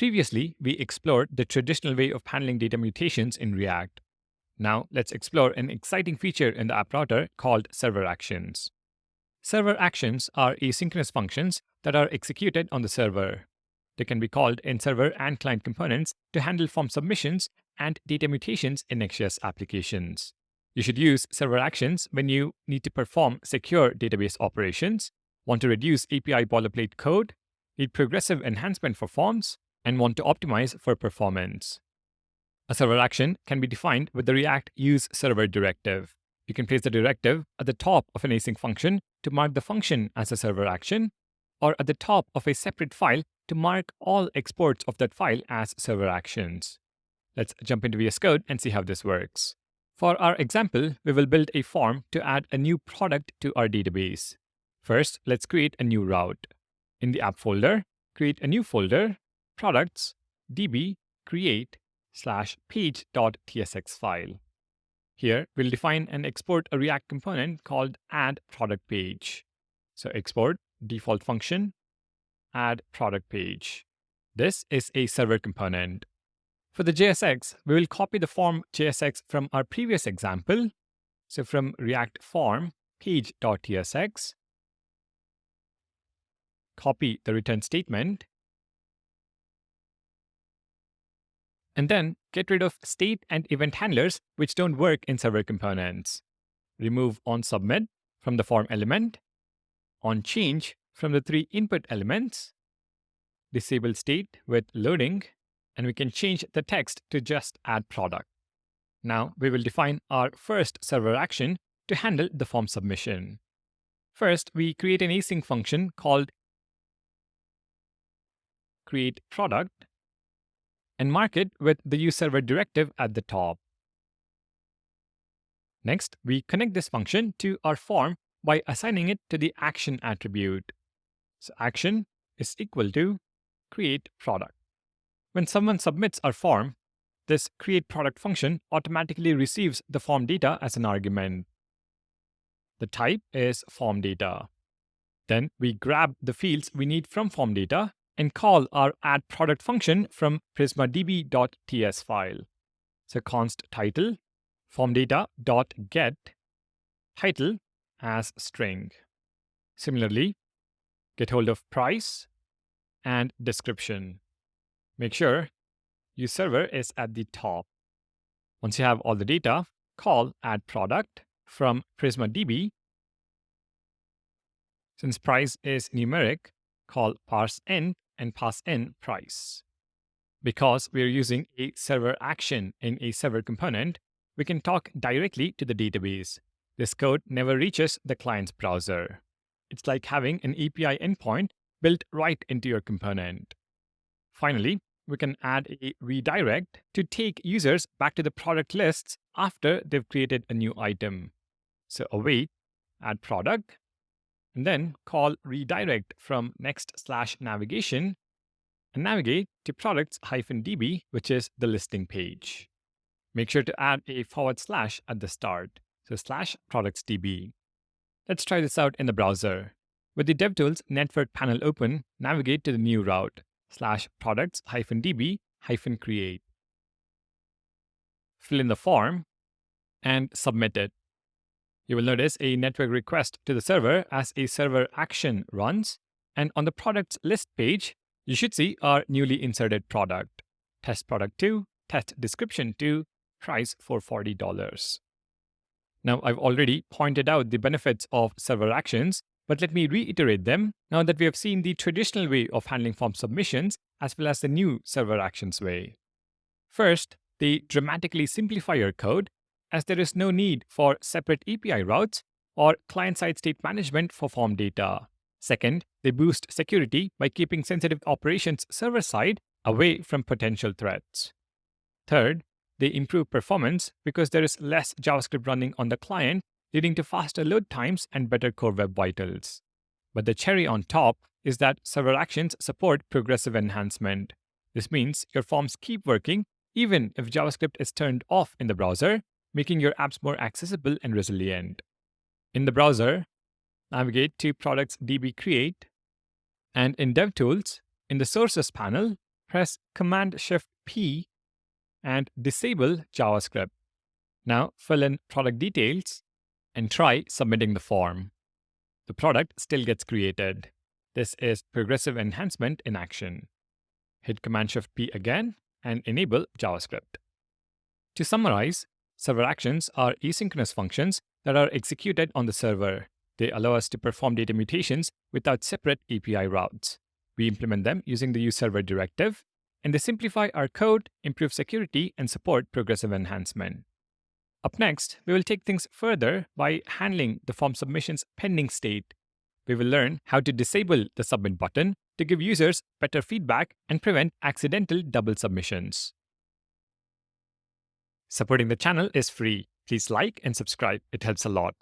Previously, we explored the traditional way of handling data mutations in React. Now, let's explore an exciting feature in the app router called server actions. Server actions are asynchronous functions that are executed on the server. They can be called in server and client components to handle form submissions and data mutations in Next.js applications. You should use server actions when you need to perform secure database operations, want to reduce API boilerplate code, need progressive enhancement for forms, and want to optimize for performance. A server action can be defined with the React useServer directive. You can place the directive at the top of an async function to mark the function as a server action, or at the top of a separate file to mark all exports of that file as server actions. Let's jump into VS Code and see how this works. For our example, we will build a form to add a new product to our database. First, let's create a new route. In the app folder, create a new folder, products, db, create, /page.tsx file. Here, we'll define and export a React component called add_product_page. So export default function, add_product_page. This is a server component. For the JSX, we will copy the form JSX from our previous example. So from React form page.tsx, copy the return statement, and then get rid of state and event handlers which don't work in server components. Remove onSubmit from the form element, onChange from the 3 input elements, disable state with loading, and we can change the text to just add product. Now we will define our first server action to handle the form submission. First, we create an async function called createProduct and mark it with the useServer directive at the top. Next, we connect this function to our form by assigning it to the action attribute. So action is equal to createProduct. When someone submits our form, this createProduct function automatically receives the form data as an argument. The type is form data. Then we grab the fields we need from form data and call our add_product function from prismadb.ts file. So const title, formdata.get, title as string. Similarly, get hold of price and description. Make sure useServer is at the top. Once you have all the data, call add_product from prismadb. Since price is numeric, call parseInt and pass in price. Because we are using a server action in a server component, we can talk directly to the database. This code never reaches the client's browser. It's like having an API endpoint built right into your component. Finally, we can add a redirect to take users back to the product lists after they've created a new item. So await add_product, and then call redirect from next/navigation and navigate to products-db, which is the listing page. Make sure to add a / at the start, so /productsdb. Let's try this out in the browser. With the DevTools network panel open, navigate to the new route, /products-db-create. Fill in the form and submit it. You will notice a network request to the server as a server action runs, and on the products list page, you should see our newly inserted product, test product 2, test description 2, price for $40. Now, I've already pointed out the benefits of server actions, but let me reiterate them now that we have seen the traditional way of handling form submissions as well as the new server actions way. First, they dramatically simplify your code, as there is no need for separate API routes or client-side state management for form data. Second, they boost security by keeping sensitive operations server-side away from potential threats. Third, they improve performance because there is less JavaScript running on the client, leading to faster load times and better core web vitals. But the cherry on top is that server actions support progressive enhancement. This means your forms keep working even if JavaScript is turned off in the browser, making your apps more accessible and resilient. In the browser, navigate to products db create, and in DevTools, in the sources panel, press Command-Shift-P and disable JavaScript. Now fill in product details and try submitting the form. The product still gets created. This is progressive enhancement in action. Hit Command-Shift-P again and enable JavaScript. To summarize, server actions are asynchronous functions that are executed on the server. They allow us to perform data mutations without separate API routes. We implement them using the useServer directive, and they simplify our code, improve security, and support progressive enhancement. Up next, we will take things further by handling the form submission's pending state. We will learn how to disable the submit button to give users better feedback and prevent accidental double submissions. Supporting the channel is free. Please like and subscribe, it helps a lot.